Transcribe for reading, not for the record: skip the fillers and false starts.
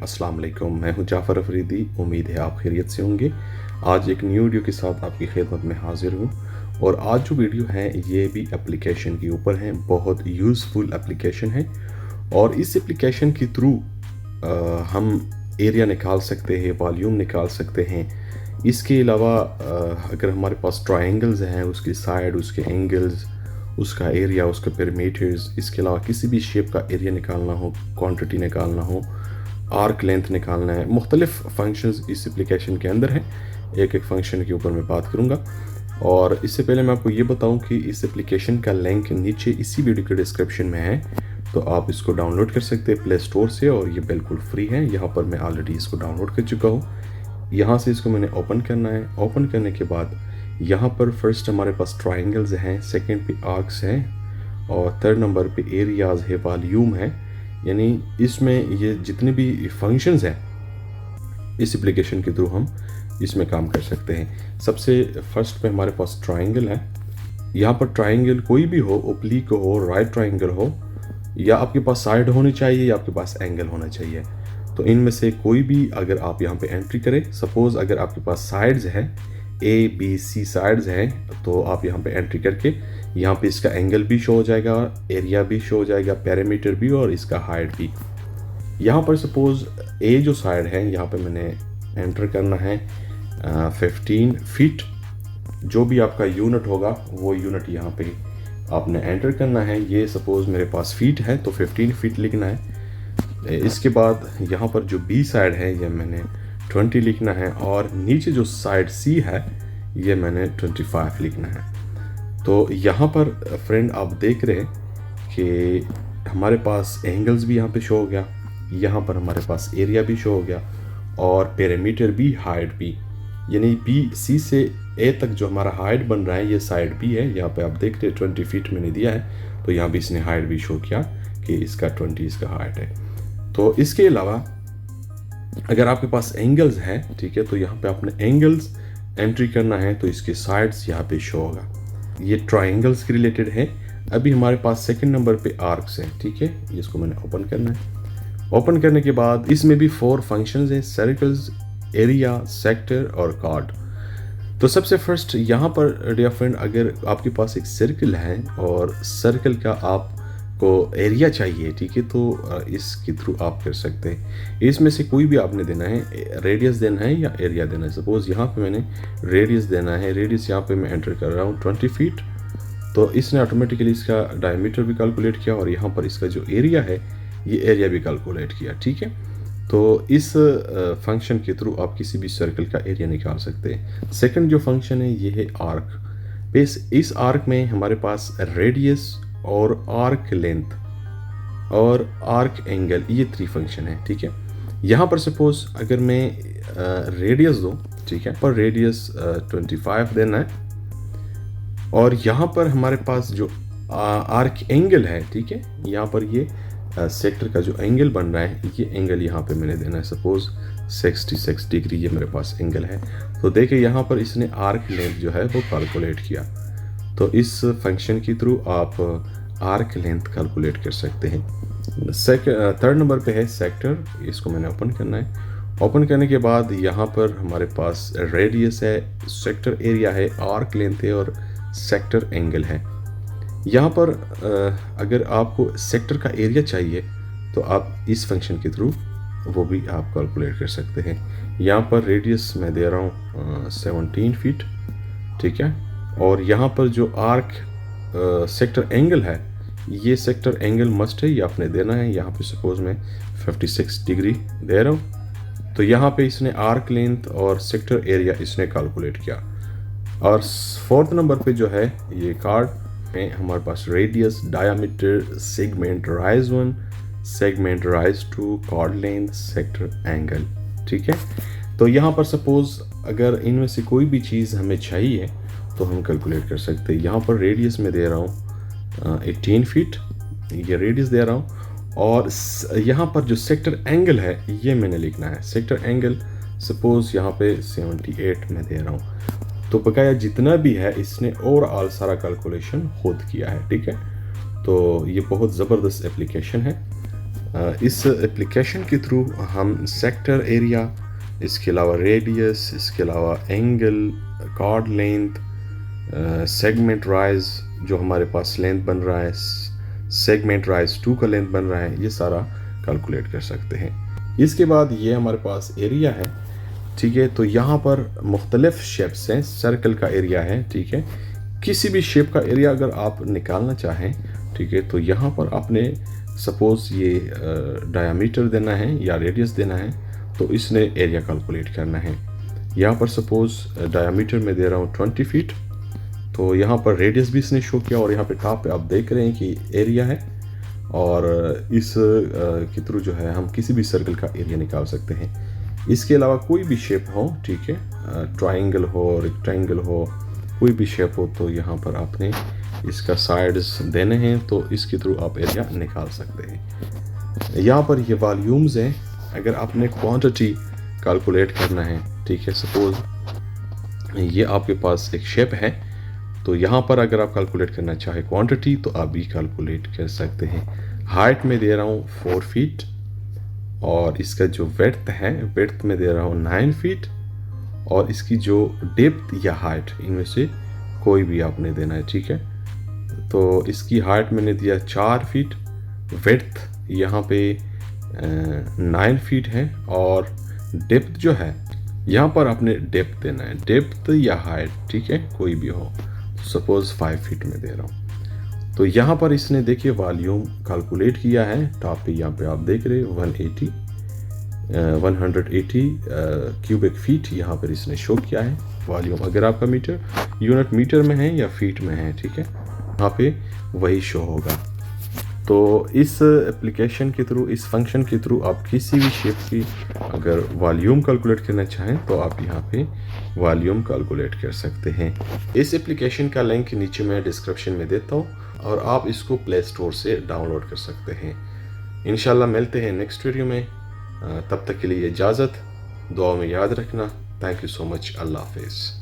अस्सलाम वालेकुम। मैं हूं जाफ़र अफरीदी। उम्मीद है आप खैरियत से होंगे। आज एक न्यू वीडियो के साथ आपकी खिदमत में हाजिर हूं और आज जो वीडियो है ये भी एप्लीकेशन के ऊपर है। बहुत यूज़फुल एप्लीकेशन है और इस एप्लीकेशन के थ्रू हम एरिया निकाल सकते हैं, वॉल्यूम निकाल सकते हैं। इसके अलावा अगर हमारे पास ट्रायंगल्स हैं, उसकी साइड, उसके एंगल्स, उसका एरिया, उसका पेरीमीटर्स, इसके अलावा किसी भी शेप का एरिया निकालना हो, क्वांटिटी निकालना हो, आर्क लेंथ निकालना है, मुख्तलिफ फंक्शंस इस एप्लीकेशन के अंदर हैं। एक एक फंक्शन के ऊपर मैं बात करूंगा और इससे पहले मैं आपको ये बताऊं कि इस एप्लीकेशन का लिंक नीचे इसी वीडियो के डिस्क्रिप्शन में है, तो आप इसको डाउनलोड कर सकते हैं प्ले स्टोर से और ये बिल्कुल फ्री है। यहाँ पर मैं ऑलरेडी इसको डाउनलोड कर चुका हूँ। यहाँ से इसको मैंने ओपन करना है। ओपन करने के बाद यहाँ पर फर्स्ट हमारे पास ट्राइंगल्स हैं, सेकंड पे आर्क्स हैं और थर्ड नंबर पे एरियाज है, वॉल्यूम है। यानी इसमें ये जितने भी फंक्शंस हैं इस एप्लीकेशन के थ्रू हम इसमें काम कर सकते हैं। सबसे फर्स्ट पे हमारे पास ट्राइंगल है। यहाँ पर ट्राइंगल कोई भी हो, ओब्लिक हो, राइट ट्राइंगल हो, या आपके पास साइड होनी चाहिए या आपके पास एंगल होना चाहिए। तो इनमें से कोई भी अगर आप यहाँ पे एंट्री करें, सपोज अगर आपके पास साइड्स है, ABC साइड्स हैं, तो आप यहाँ पे एंट्री करके यहाँ पे इसका एंगल भी शो हो जाएगा, एरिया भी शो हो जाएगा, पैरामीटर भी और इसका हाइट भी। यहाँ पर सपोज A जो साइड है, यहाँ पे मैंने एंटर करना है 15 फीट। जो भी आपका यूनिट होगा वो यूनिट यहाँ पे आपने एंटर करना है। ये सपोज मेरे पास फीट है तो 15 फीट लिखना है। इसके बाद यहाँ पर जो B साइड है ये मैंने 20 लिखना है और नीचे जो साइड C है ये मैंने 25 लिखना है। तो यहाँ पर फ्रेंड आप देख रहे हैं कि हमारे पास एंगल्स भी यहाँ पे शो हो गया, यहाँ पर हमारे पास एरिया भी शो हो गया और पेरीमीटर भी, हाइट भी। यानी BC से A तक जो हमारा हाइट बन रहा है ये साइड B है। यहाँ पे आप देख रहे हैं 20 फीट मैंने दिया है, तो यहाँ भी इसने हाइट भी शो किया कि इसका 20 इसका हाइट है। तो इसके अलावा अगर आपके पास एंगल्स हैं, ठीक है, तो यहाँ पे आपने एंगल्स एंट्री करना है तो इसके साइड्स यहाँ पे शो होगा। ये ट्रायंगल्स के रिलेटेड है। अभी हमारे पास सेकंड नंबर पे आर्क्स हैं, ठीक है। इसको मैंने ओपन करना है। ओपन करने के बाद इसमें भी 4 फंक्शंस हैं, सर्कल्स, एरिया, सेक्टर और कार्ड। तो सबसे फर्स्ट यहाँ पर डियर फ्रेंड, अगर आपके पास एक सर्कल है और सर्कल का आप को एरिया चाहिए, ठीक है, तो इसके थ्रू आप कर सकते हैं। इसमें से कोई भी आपने देना है, रेडियस देना है या एरिया देना है। सपोज यहाँ पे मैंने रेडियस देना है। रेडियस यहाँ पे मैं एंटर कर रहा हूँ 20 फीट, तो इसने ऑटोमेटिकली इसका डायमीटर भी कैलकुलेट किया और यहाँ पर इसका जो एरिया है ये एरिया भी कैलकुलेट किया, ठीक है। तो इस फंक्शन के थ्रू आप किसी भी सर्कल का एरिया निकाल सकते हैं। सेकेंड जो फंक्शन है ये है आर्क बेस। इस आर्क में हमारे पास रेडियस और आर्क लेंथ और आर्क एंगल, ये 3 फंक्शन है, ठीक है। यहाँ पर सपोज अगर मैं रेडियस दूँ, ठीक है, पर रेडियस 25 देना है और यहाँ पर हमारे पास जो आर्क एंगल है, ठीक है, यहाँ पर ये सेक्टर का जो एंगल बन रहा है ये एंगल यहाँ पे मैंने देना है। सपोज 66 डिग्री ये मेरे पास एंगल है। तो देखिए यहाँ पर इसने आर्क लेंथ जो है वो कैलकुलेट किया। तो इस फंक्शन के थ्रू आप आर्क लेंथ कैलकुलेट कर सकते हैं। थर्ड नंबर पे है सेक्टर। इसको मैंने ओपन करना है। ओपन करने के बाद यहाँ पर हमारे पास रेडियस है, सेक्टर एरिया है, आर्क लेंथ है और सेक्टर एंगल है। यहाँ पर अगर आपको सेक्टर का एरिया चाहिए तो आप इस फंक्शन के थ्रू वो भी आप कैलकुलेट कर सकते हैं। यहाँ पर रेडियस मैं दे रहा हूँ 17 फीट, ठीक है। और यहाँ पर जो आर्क सेक्टर एंगल है, ये सेक्टर एंगल मस्ट है, ये आपने देना है। यहाँ पे सपोज मैं 56 डिग्री दे रहा हूँ, तो यहाँ पे इसने आर्क लेंथ और सेक्टर एरिया इसने कैलकुलेट किया। और फोर्थ नंबर पे जो है ये कार्ड में हमारे पास radius, diameter, segment rise 1, segment rise 2, chord length, sector angle, ठीक है। तो यहाँ पर सपोज अगर इनमें से कोई भी चीज़ हमें चाहिए तो हम कैलकुलेट कर सकते हैं। यहाँ पर रेडियस में दे रहा हूँ 18 फीट, ये रेडियस दे रहा हूँ। और यहाँ पर जो सेक्टर एंगल है ये मैंने लिखना है। सेक्टर एंगल सपोज यहाँ पे 78 में दे रहा हूँ। तो बकाया जितना भी है इसने ओवरऑल सारा कैलकुलेशन खुद किया है, ठीक है। तो ये बहुत ज़बरदस्त एप्लीकेशन है इस एप्लीकेशन के थ्रू हम सेक्टर एरिया, इसके अलावा रेडियस, इसके अलावा angle, chord length, segment rise जो हमारे पास लेंथ बन रहा है, सेगमेंट राइज 2 का लेंथ बन रहा है, ये सारा कैलकुलेट कर सकते हैं। इसके बाद ये हमारे पास एरिया है, ठीक है। तो यहाँ पर मुख्तलिफ शेप्स हैं, सर्कल का एरिया है, ठीक है। किसी भी शेप का एरिया अगर आप निकालना चाहें, ठीक है, तो यहाँ पर आपने सपोज़ ये डायामीटर देना है या रेडियस देना है, तो इसने एरिया कैलकुलेट करना है। यहाँ पर सपोज़ डायामीटर में दे रहा हूँ 20 फीट, तो यहाँ पर रेडियस भी इसने शो किया और यहाँ पे टॉप पे आप देख रहे हैं कि एरिया है। और इस के थ्रू जो है हम किसी भी सर्कल का एरिया निकाल सकते हैं। इसके अलावा कोई भी शेप हो, ठीक है, ट्राइंगल हो, रेक्टेंगल हो, कोई भी शेप हो, तो यहाँ पर आपने इसका साइड्स देने हैं, तो इसके थ्रू आप एरिया निकाल सकते हैं। यहाँ पर ये वॉल्यूम्स हैं, अगर आपने क्वांटिटी कैलकुलेट करना है, ठीक है, सपोज ये आपके पास एक शेप है, तो यहाँ पर अगर आप कैलकुलेट करना चाहे क्वांटिटी, तो आप भी कैलकुलेट कर सकते हैं। हाइट में दे रहा हूँ 4 फीट और इसका जो वेड्थ है, वेड्थ में दे रहा हूँ 9 फीट और इसकी जो डेप्थ या हाइट, इनमें से कोई भी आपने देना है, ठीक है। तो इसकी हाइट मैंने दिया 4 फीट, वेड्थ यहाँ पे 9 फीट है और डेप्थ जो है यहाँ पर आपने डेप्थ देना है, डेप्थ या हाइट, ठीक है, कोई भी हो। सपोज 5 फीट में दे रहा हूँ। तो यहाँ पर इसने देखिए वॉल्यूम कैलकुलेट किया है, टॉप पे यहाँ पे आप देख रहे हैं 180 क्यूबिक फीट यहाँ पर इसने शो किया है वॉल्यूम। अगर आपका मीटर यूनिट मीटर में है या फीट में है, ठीक है, यहाँ पे वही शो होगा। तो इस एप्लीकेशन के थ्रू, इस फंक्शन के थ्रू आप किसी भी शेप की अगर वॉल्यूम कैलकुलेट करना चाहें, तो आप यहाँ पे वॉल्यूम कैलकुलेट कर सकते हैं। इस एप्लीकेशन का लिंक नीचे मैं डिस्क्रिप्शन में देता हूँ और आप इसको प्ले स्टोर से डाउनलोड कर सकते हैं। इंशाल्लाह मिलते हैं नेक्स्ट वीडियो में, तब तक के लिए इजाज़त, दुआ में याद रखना। Thank you so much. Allah हाफिज़।